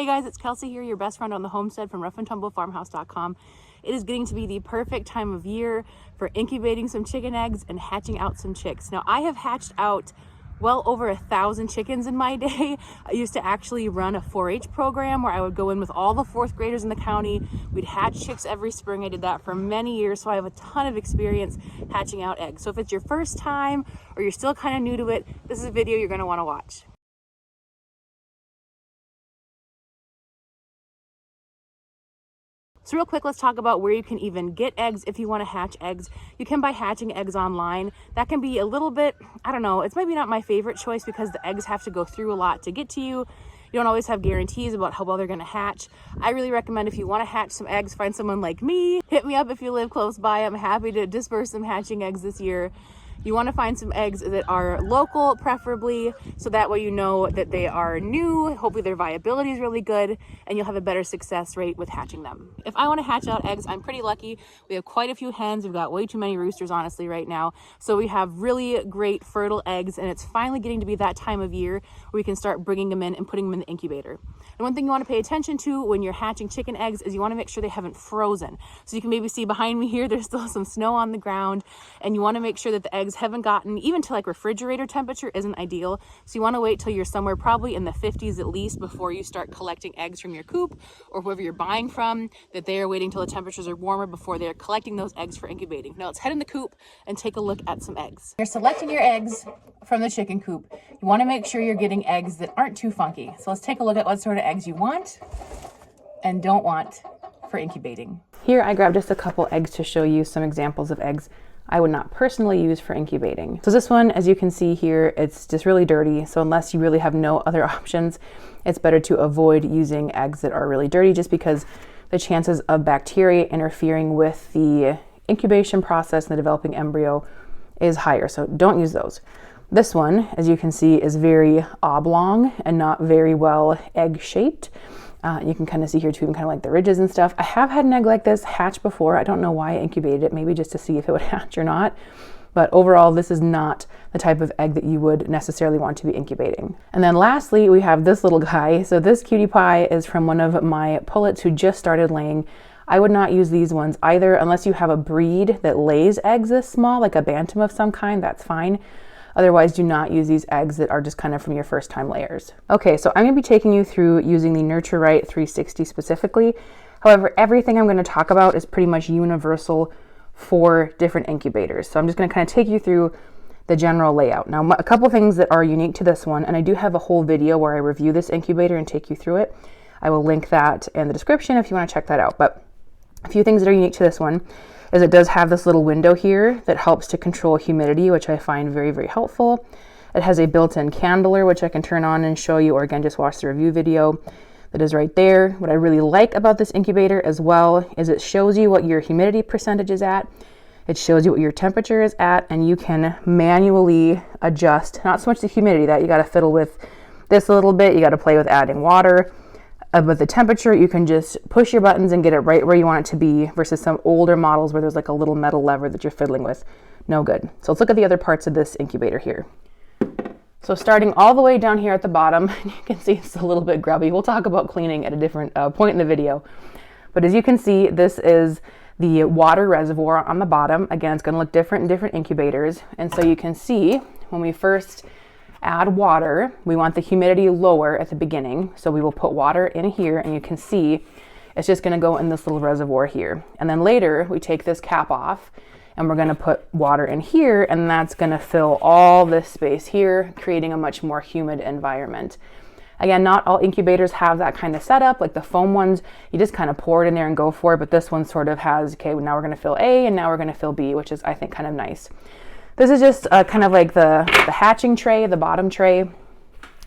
Hey guys, it's Kelsey here, your best friend on the homestead from roughandtumblefarmhouse.com. It is getting to be the perfect time of year for incubating some chicken eggs and hatching out some chicks. Now, I have hatched out well over 1,000 chickens in my day. I used to actually run a 4-H program where I would go in with all the 4th graders in the county. We'd hatch chicks every spring. I did that for many years, so I have a ton of experience hatching out eggs. So if it's your first time or you're still kind of new to it, this is a video you're going to want to watch. So real quick, let's talk about where you can even get eggs if you want to hatch eggs. You can buy hatching eggs online. That can be a little bit, I don't know, it's maybe not my favorite choice because the eggs have to go through a lot to get to you. You don't always have guarantees about how well they're going to hatch. I really recommend if you want to hatch some eggs, find someone like me. Hit me up if you live close by. I'm happy to disperse some hatching eggs this year. You want to find some eggs that are local, preferably, so that way you know that they are new. Hopefully their viability is really good and you'll have a better success rate with hatching them. If I want to hatch out eggs, I'm pretty lucky. We have quite a few hens. We've got way too many roosters, honestly, right now. So we have really great fertile eggs, and it's finally getting to be that time of year where we can start bringing them in and putting them in the incubator. And one thing you want to pay attention to when you're hatching chicken eggs is you want to make sure they haven't frozen. So you can maybe see behind me here, there's still some snow on the ground, and you want to make sure that the eggs haven't gotten even to like refrigerator temperature isn't ideal. So you want to wait till you're somewhere probably in the 50s at least before you start collecting eggs from your coop or whoever you're buying from, that they are waiting till the temperatures are warmer before they're collecting those eggs for incubating. Now let's head in the coop and take a look at some eggs. You're selecting your eggs from the chicken coop. You want to make sure you're getting eggs that aren't too funky. So let's take a look at what sort of eggs you want and don't want for incubating. Here I grabbed just a couple eggs to show you some examples of eggs I would not personally use for incubating. So this one, as you can see here, it's just really dirty. So unless you really have no other options, it's better to avoid using eggs that are really dirty just because the chances of bacteria interfering with the incubation process and the developing embryo is higher. So don't use those. This one, as you can see, is very oblong and not very well egg shaped. You can kind of see here too, kind of like the ridges and stuff. I have had an egg like this hatch before. I don't know why I incubated it, maybe just to see if it would hatch or not. But overall, this is not the type of egg that you would necessarily want to be incubating. And then lastly, we have this little guy. So this cutie pie is from one of my pullets who just started laying. I would not use these ones either unless you have a breed that lays eggs this small, like a bantam of some kind, that's fine. Otherwise, do not use these eggs that are just kind of from your first time layers. Okay, so I'm gonna be taking you through using the Nurture Right 360 specifically. However, everything I'm gonna talk about is pretty much universal for different incubators. So I'm just gonna kind of take you through the general layout. Now, a couple things that are unique to this one, and I do have a whole video where I review this incubator and take you through it. I will link that in the description if you wanna check that out. But a few things that are unique to this one is it does have this little window here that helps to control humidity, which I find very, very helpful. It has a built-in candler, which I can turn on and show you, or again, just watch the review video that is right there. What I really like about this incubator as well is it shows you what your humidity percentage is at. It shows you what your temperature is at, and you can manually adjust, not so much the humidity that you got to fiddle with this a little bit. You got to play with adding water. But the temperature, you can just push your buttons and get it right where you want it to be versus some older models where there's like a little metal lever that you're fiddling with. No good. So let's look at the other parts of this incubator here. So starting all the way down here at the bottom, you can see it's a little bit grubby. We'll talk about cleaning at a different point in the video. But as you can see, this is the water reservoir on the bottom. Again, it's going to look different in different incubators. And so you can see when we first add water, we want the humidity lower at the beginning. So we will put water in here, and you can see it's just going to go in this little reservoir here. And then later we take this cap off and we're going to put water in here, and that's going to fill all this space here, creating a much more humid environment. Again, not all incubators have that kind of setup. Like the foam ones, you just kind of pour it in there and go for it. But this one sort of has, okay, now we're going to fill A and now we're going to fill B, which is, I think, kind of nice. This is just kind of like the hatching tray, the bottom tray.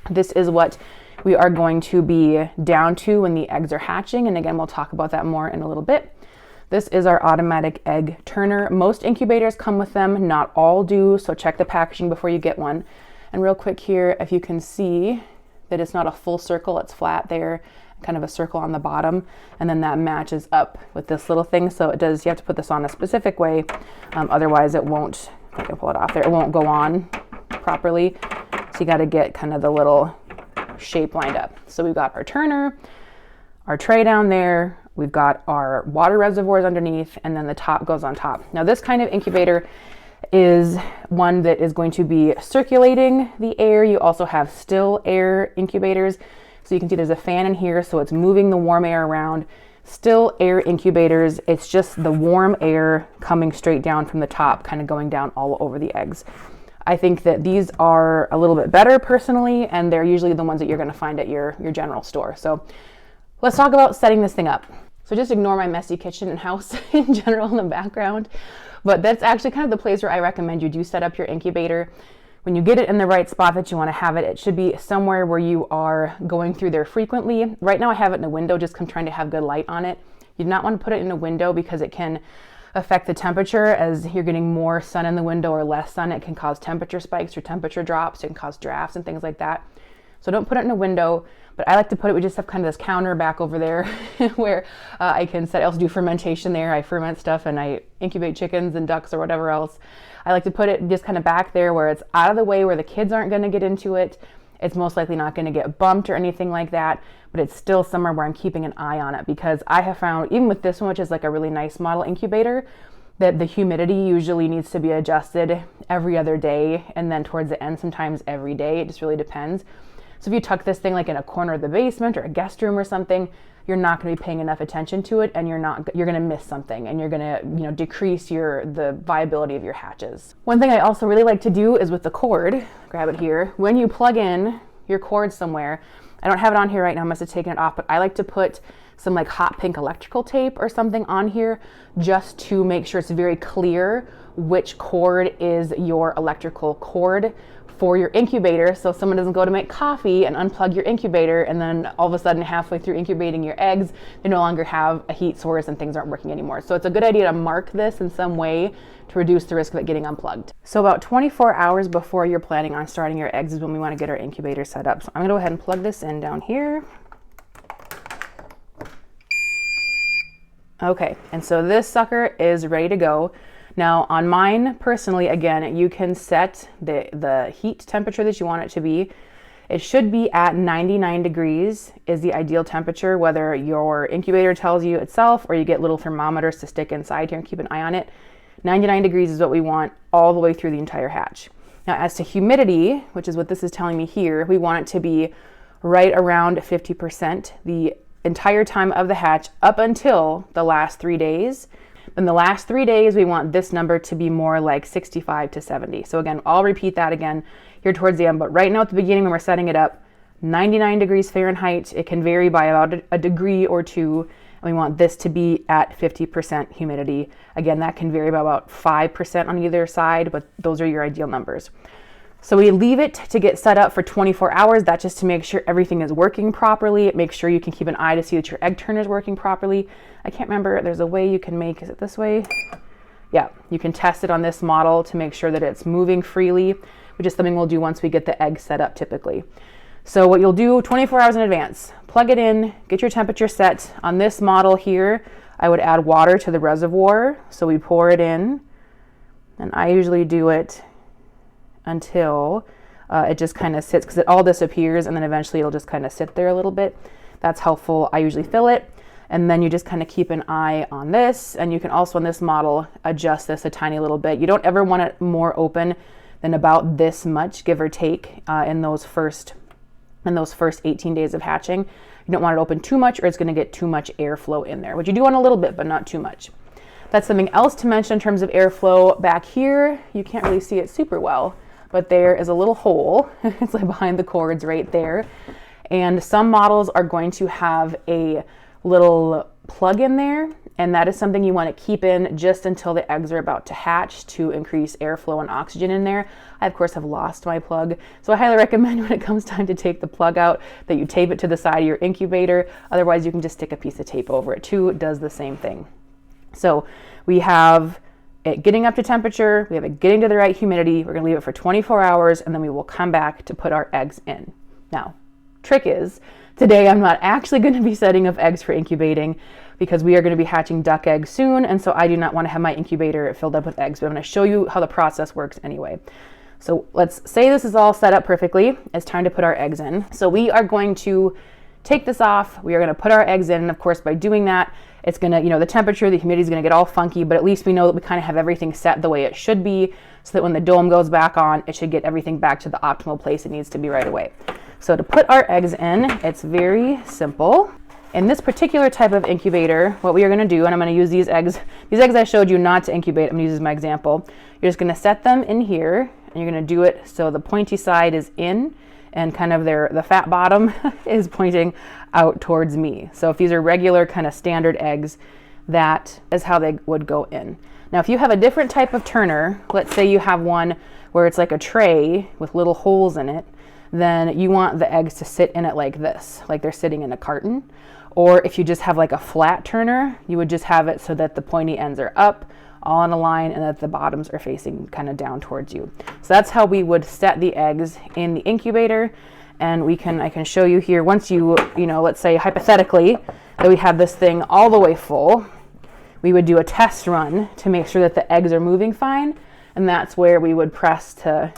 This is what we are going to be down to when the eggs are hatching. And again, we'll talk about that more in a little bit. This is our automatic egg turner. Most incubators come with them, not all do. So check the packaging before you get one. And real quick here, if you can see that it's not a full circle, it's flat there, kind of a circle on the bottom, and then that matches up with this little thing. So it does, you have to put this on a specific way. Otherwise it won't, if I can pull it off there, it won't go on properly. So you got to get kind of the little shape lined up. So we've got our turner, our tray down there. We've got our water reservoirs underneath, and then the top goes on top. Now this kind of incubator is one that is going to be circulating the air. You also have still air incubators. So you can see there's a fan in here, so it's moving the warm air around. Still air incubators, it's just the warm air coming straight down from the top, kind of going down all over the eggs. I think that these are a little bit better personally, and they're usually the ones that you're going to find at your general store. So let's talk about setting this thing up. So just ignore my messy kitchen and house in general in the background. But that's actually kind of the place where I recommend you do set up your incubator. When you get it in the right spot that you want to have it, it should be somewhere where you are going through there frequently. Right now I have it in a window just because I'm trying to have good light on it. You do not want to put it in a window because it can affect the temperature. As you're getting more sun in the window or less sun, it can cause temperature spikes or temperature drops. It can cause drafts and things like that. So don't put it in a window, but I like to put it, we just have kind of this counter back over there where I can set, I also do fermentation there. I ferment stuff and I incubate chickens and ducks or whatever else. I like to put it just kind of back there where it's out of the way, where the kids aren't going to get into it. It's most likely not going to get bumped or anything like that, but it's still somewhere where I'm keeping an eye on it, because I have found, even with this one, which is like a really nice model incubator, that the humidity usually needs to be adjusted every other day, and then towards the end sometimes every day. It just really depends. So if you tuck this thing like in a corner of the basement or a guest room or something, you're not going to be paying enough attention to it, and you're going to miss something, and you're going to, decrease the viability of your hatches. One thing I also really like to do is with the cord, grab it here, when you plug in your cord somewhere, I don't have it on here right now, I must have taken it off, but I like to put some like hot pink electrical tape or something on here just to make sure it's very clear which cord is your electrical cord for your incubator, so someone doesn't go to make coffee and unplug your incubator, and then all of a sudden halfway through incubating your eggs, they no longer have a heat source and things aren't working anymore. So it's a good idea to mark this in some way to reduce the risk of it getting unplugged. So about 24 hours before you're planning on starting your eggs is when we want to get our incubator set up. So I'm going to go ahead and plug this in down here. Okay, and so this sucker is ready to go. Now on mine personally, again, you can set the heat temperature that you want it to be. It should be at 99 degrees is the ideal temperature, whether your incubator tells you itself or you get little thermometers to stick inside here and keep an eye on it. 99 degrees is what we want all the way through the entire hatch. Now as to humidity, which is what this is telling me here, we want it to be right around 50% the entire time of the hatch up until the last 3 days. Then the last 3 days, we want this number to be more like 65 to 70. So again, I'll repeat that again here towards the end, but right now at the beginning when we're setting it up, 99 degrees Fahrenheit, it can vary by about a degree or two, and we want this to be at 50% humidity. Again, that can vary by about 5% on either side, but those are your ideal numbers. So we leave it to get set up for 24 hours. That's just to make sure everything is working properly. Make sure you can keep an eye to see that your egg turner is working properly. I can't remember, there's a way you can make, is it this way? Yeah, you can test it on this model to make sure that it's moving freely, which is something we'll do once we get the egg set up typically. So what you'll do 24 hours in advance, plug it in, get your temperature set. On this model here, I would add water to the reservoir. So we pour it in, and I usually do it until it just kind of sits, because it all disappears, and then eventually it'll just kind of sit there a little bit. That's helpful. I usually fill it, and then you just kind of keep an eye on this, and you can also on this model adjust this a tiny little bit. You don't ever want it more open than about this much, give or take, in those first 18 days of hatching. You don't want it open too much, or it's going to get too much airflow in there, which you do want a little bit, but not too much. That's something else to mention in terms of airflow. Back here, you can't really see it super well, but there is a little hole. It's like behind the cords right there. And some models are going to have a little plug in there, and that is something you want to keep in just until the eggs are about to hatch to increase airflow and oxygen in there. I, of course, have lost my plug, so I highly recommend when it comes time to take the plug out that you tape it to the side of your incubator. Otherwise, you can just stick a piece of tape over it too. It does the same thing. So we have it getting up to temperature, we have it getting to the right humidity, we're gonna leave it for 24 hours, and then we will come back to put our eggs in. Now, trick is, today I'm not actually gonna be setting up eggs for incubating because we are gonna be hatching duck eggs soon, and so I do not wanna have my incubator filled up with eggs, but I'm gonna show you how the process works anyway. So let's say this is all set up perfectly. It's time to put our eggs in. So we are going to take this off. We are going to put our eggs in, and of course by doing that, it's going to, you know, the temperature, the humidity is going to get all funky, but at least we know that we kind of have everything set the way it should be, so that when the dome goes back on, it should get everything back to the optimal place it needs to be right away. So to put our eggs in, it's very simple. In this particular type of incubator, what we are going to do, and I'm going to use these eggs I showed you not to incubate, I'm going to use as my example. You're just going to set them in here, and you're going to do it so the pointy side is in, and kind of the fat bottom is pointing out towards me. So if these are regular kind of standard eggs, that is how they would go in. Now, if you have a different type of turner, let's say you have one where it's like a tray with little holes in it, then you want the eggs to sit in it like this, like they're sitting in a carton. Or if you just have like a flat turner, you would just have it so that the pointy ends are up, all on a line, and that the bottoms are facing kind of down towards you. So that's how we would set the eggs in the incubator. And I can show you here, once you know, let's say hypothetically that we have this thing all the way full, we would do a test run to make sure that the eggs are moving fine. And that's where we would press to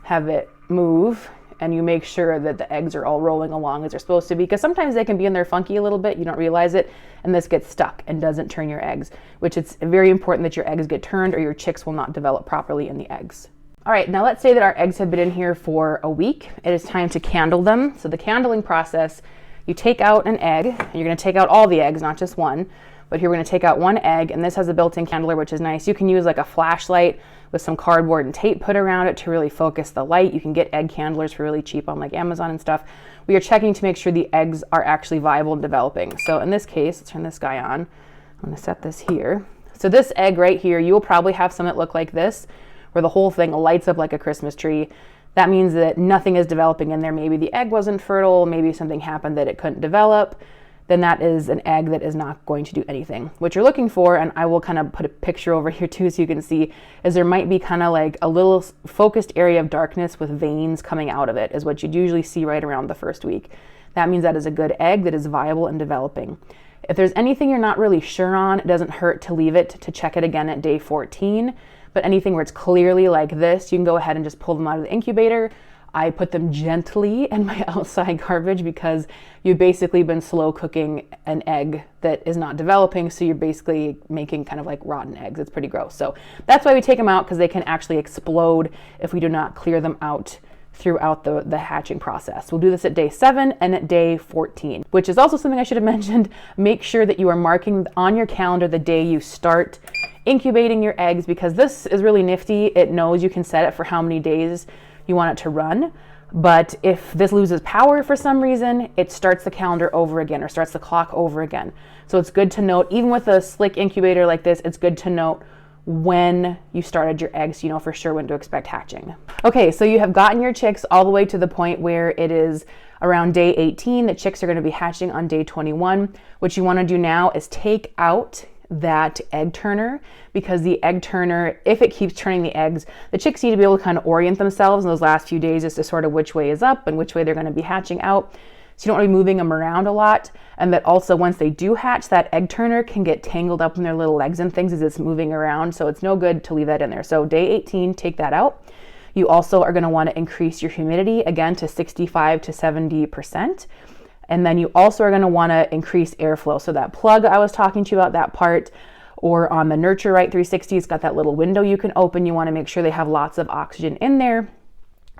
have it move. And you make sure that the eggs are all rolling along as they're supposed to be, because sometimes they can be in there funky a little bit, you don't realize it, and this gets stuck and doesn't turn your eggs, which it's very important that your eggs get turned or your chicks will not develop properly in the eggs. All right, now let's say that our eggs have been in here for a week. It is time to candle them. So the candling process, you take out an egg, and you're going to take out all the eggs, not just one, but here we're going to take out one egg, and this has a built-in candler, which is nice. You can use like a flashlight with some cardboard and tape put around it to really focus the light. You can get egg candlers for really cheap on like Amazon and stuff. We are checking to make sure the eggs are actually viable and developing. So in this case, let's turn this guy on. I'm going to set this here. So this egg right here, you will probably have some that look like this, where the whole thing lights up like a Christmas tree. That means that nothing is developing in there. Maybe the egg wasn't fertile, maybe something happened that it couldn't develop. Then that is an egg that is not going to do anything. What you're looking for, and I will kind of put a picture over here too so you can see, is there might be kind of like a little focused area of darkness with veins coming out of it, is what you'd usually see right around the first week. That means that is a good egg that is viable and developing. If there's anything you're not really sure on, it doesn't hurt to leave it to check it again at day 14. But anything where it's clearly like this, you can go ahead and just pull them out of the incubator. I put them gently in my outside garbage because you've basically been slow cooking an egg that is not developing. So you're basically making kind of like rotten eggs. It's pretty gross. So that's why we take them out, because they can actually explode if we do not clear them out throughout the hatching process. We'll do this at day 7 and at day 14, which is also something I should have mentioned. Make sure that you are marking on your calendar the day you start incubating your eggs, because this is really nifty. It knows you can set it for how many days you want it to run. But if this loses power for some reason, it starts the calendar over again or starts the clock over again. So it's good to note, even with a slick incubator like this, it's good to note when you started your eggs, so you know for sure when to expect hatching. Okay, so you have gotten your chicks all the way to the point where it is around day 18. The chicks are going to be hatching on day 21. What you want to do now is take out that egg turner, because the egg turner, if it keeps turning the eggs, the chicks need to be able to kind of orient themselves in those last few days as to sort of which way is up and which way they're going to be hatching out. So you don't want to be moving them around a lot. And that also, once they do hatch, that egg turner can get tangled up in their little legs and things as it's moving around. So it's no good to leave that in there. So day 18, take that out. You also are going to want to increase your humidity again to 65 to 70%. And then you also are going to want to increase airflow. So that plug I was talking to you about, that part, or on the Nurture Right 360, it's got that little window you can open. You want to make sure they have lots of oxygen in there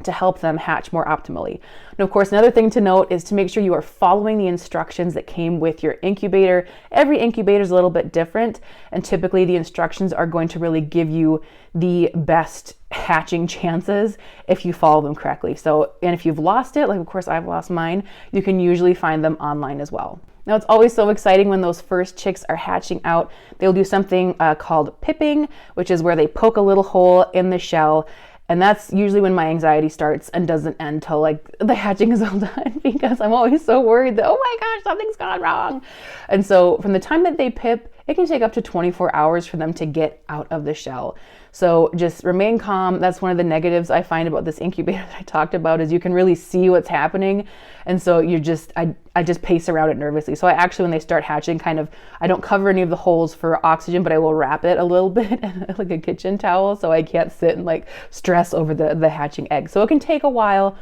to help them hatch more optimally. And of course, another thing to note is to make sure you are following the instructions that came with your incubator. Every incubator is a little bit different, and typically the instructions are going to really give you the best hatching chances if you follow them correctly. So, and if you've lost it, like of course I've lost mine, you can usually find them online as well. Now, it's always so exciting when those first chicks are hatching out. They'll do something called pipping, which is where they poke a little hole in the shell. And that's usually when my anxiety starts and doesn't end till like the hatching is all done, because I'm always so worried that, oh my gosh, something's gone wrong. And so from the time that they pip, it can take up to 24 hours for them to get out of the shell. So just remain calm. That's one of the negatives I find about this incubator that I talked about, is you can really see what's happening. And so I just pace around it nervously. So I actually, when they start hatching, I don't cover any of the holes for oxygen, but I will wrap it a little bit like a kitchen towel, so I can't sit and like stress over the hatching egg. So it can take a while,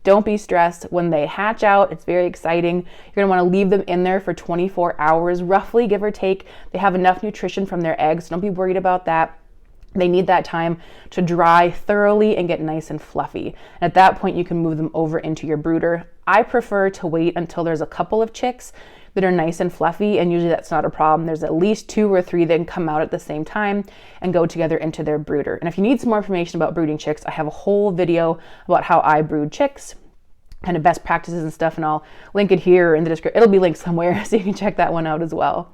Don't be stressed. When they hatch out, it's very exciting. You're gonna wanna leave them in there for 24 hours, roughly, give or take. They have enough nutrition from their eggs. Don't be worried about that. They need that time to dry thoroughly and get nice and fluffy. And at that point, you can move them over into your brooder. I prefer to wait until there's a couple of chicks that are nice and fluffy, and usually that's not a problem. There's at least 2 or 3 that can come out at the same time and go together into their brooder. And if you need some more information about brooding chicks, I have a whole video about how I brood chicks, kind of best practices and stuff, and I'll link it here in the description. It'll be linked somewhere, so you can check that one out as well.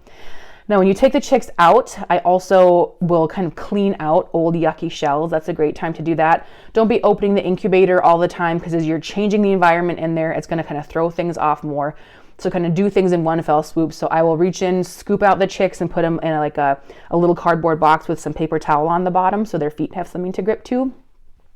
Now, when you take the chicks out, I also will kind of clean out old yucky shells. That's a great time to do that. Don't be opening the incubator all the time, because as you're changing the environment in there, it's going to kind of throw things off more. So kind of do things in one fell swoop. So I will reach in, scoop out the chicks, and put them in like a little cardboard box with some paper towel on the bottom so their feet have something to grip to.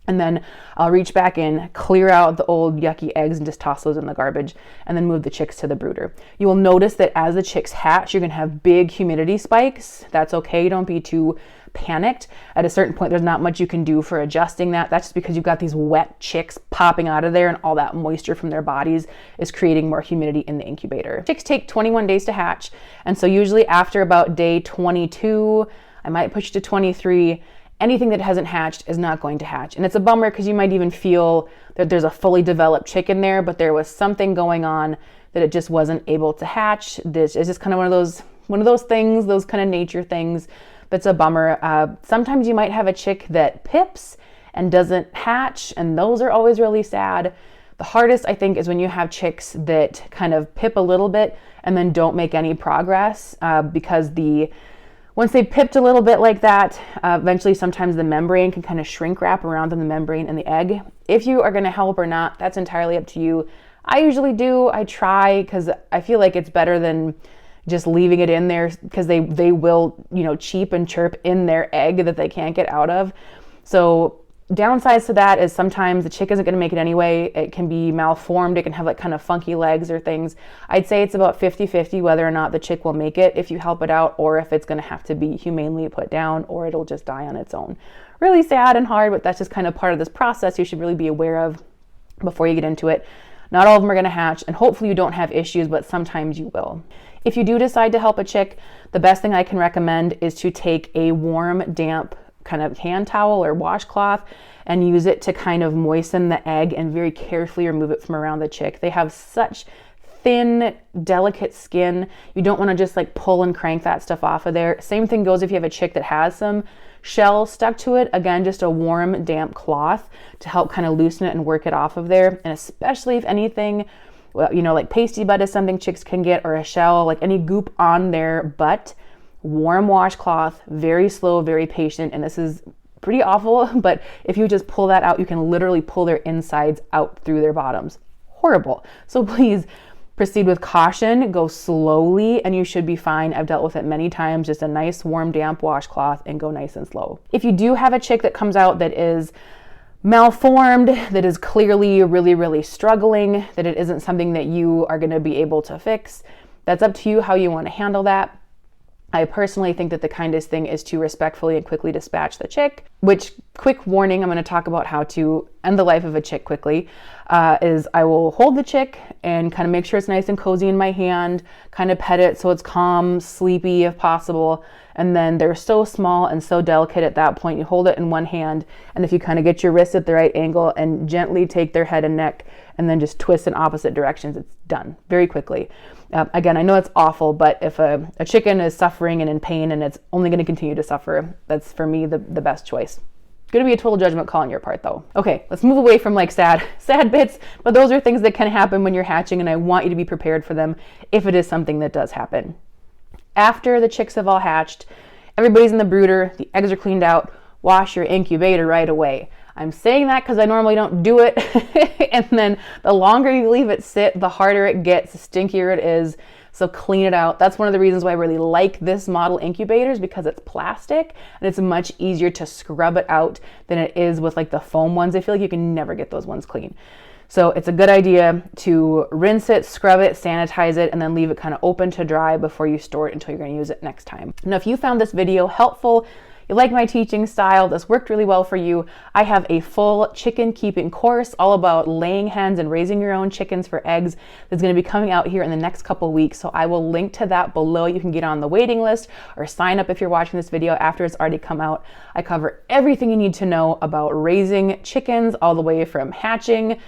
And then I'll reach back in, clear out the old yucky eggs and just toss those in the garbage, and then move the chicks to the brooder. You will notice that as the chicks hatch, you're gonna have big humidity spikes. That's okay, don't be too panicked. At a certain point, there's not much you can do for adjusting that. That's just because you've got these wet chicks popping out of there, and all that moisture from their bodies is creating more humidity in the incubator. Chicks take 21 days to hatch, and so usually after about day 22, I might push to 23, anything that hasn't hatched is not going to hatch. And it's a bummer, because you might even feel that there's a fully developed chick in there, but there was something going on that it just wasn't able to hatch. This is just kind of one of those things, those kind of nature things, that's a bummer. Sometimes you might have a chick that pips and doesn't hatch, and those are always really sad. The hardest, I think, is when you have chicks that kind of pip a little bit and then don't make any progress, because once they've pipped a little bit like that, eventually sometimes the membrane can kind of shrink wrap around in the membrane and the egg. If you are going to help or not, that's entirely up to you. I usually do. I try, because I feel like it's better than just leaving it in there, because they will, cheep and chirp in their egg that they can't get out of. So downsides to that is sometimes the chick isn't going to make it anyway. It can be malformed. It can have like kind of funky legs or things. I'd say it's about 50-50 whether or not the chick will make it if you help it out, or if it's going to have to be humanely put down, or it'll just die on its own. Really sad and hard, but that's just kind of part of this process you should really be aware of before you get into it. Not all of them are going to hatch, and hopefully you don't have issues, but sometimes you will. If you do decide to help a chick, the best thing I can recommend is to take a warm, damp kind of hand towel or washcloth and use it to kind of moisten the egg and very carefully remove it from around the chick. They have such thin, delicate skin. You don't want to just like pull and crank that stuff off of there. Same thing goes if you have a chick that has some shell stuck to it. Again, just a warm, damp cloth to help kind of loosen it and work it off of there. And especially if anything, well, like pasty butt is something chicks can get, or a shell, like any goop on their butt, warm washcloth, very slow, very patient. And this is pretty awful, but if you just pull that out, you can literally pull their insides out through their bottoms. Horrible. So please proceed with caution, go slowly, and you should be fine. I've dealt with it many times. Just a nice warm damp washcloth and go nice and slow. If you do have a chick that comes out that is malformed, that is clearly really, really struggling, that it isn't something that you are going to be able to fix, that's up to you how you want to handle that. I personally think that the kindest thing is to respectfully and quickly dispatch the chick, which, quick warning, I'm going to talk about how to end the life of a chick quickly, is I will hold the chick and kind of make sure it's nice and cozy in my hand, kind of pet it so it's calm, sleepy if possible. And then they're so small and so delicate at that point, you hold it in one hand, and if you kind of get your wrist at the right angle and gently take their head and neck and then just twist in opposite directions, it's done very quickly. Again, I know it's awful, but if a chicken is suffering and in pain and it's only going to continue to suffer, that's for me the best choice. Going to be a total judgment call on your part though. Okay, let's move away from like sad bits, but those are things that can happen when you're hatching, and I want you to be prepared for them if it is something that does happen. After the chicks have all hatched, everybody's in the brooder, the eggs are cleaned out, wash your incubator right away. I'm saying that because I normally don't do it. And then the longer you leave it sit, the harder it gets, the stinkier it is. So clean it out. That's one of the reasons why I really like this model incubators, because it's plastic and it's much easier to scrub it out than it is with like the foam ones. I feel like you can never get those ones clean. So it's a good idea to rinse it, scrub it, sanitize it, and then leave it kind of open to dry before you store it until you're going to use it next time. Now, if you found this video helpful, you like my teaching style, this worked really well for you, I have a full chicken keeping course all about laying hens and raising your own chickens for eggs that's going to be coming out here in the next couple weeks. So I will link to that below. You can get on the waiting list or sign up if you're watching this video after it's already come out. I cover everything you need to know about raising chickens, all the way from hatching,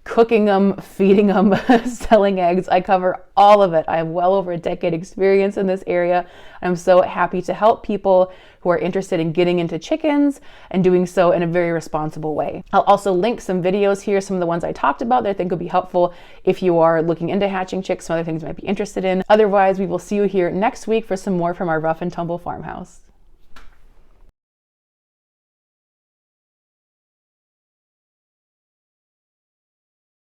cooking them, feeding them, selling eggs. I cover all of it. I have well over a decade experience in this area. I'm so happy to help people who are interested in getting into chickens and doing so in a very responsible way. I'll also link some videos here, some of the ones I talked about that I think would be helpful if you are looking into hatching chicks, some other things you might be interested in. Otherwise, we will see you here next week for some more from our rough and tumble farmhouse.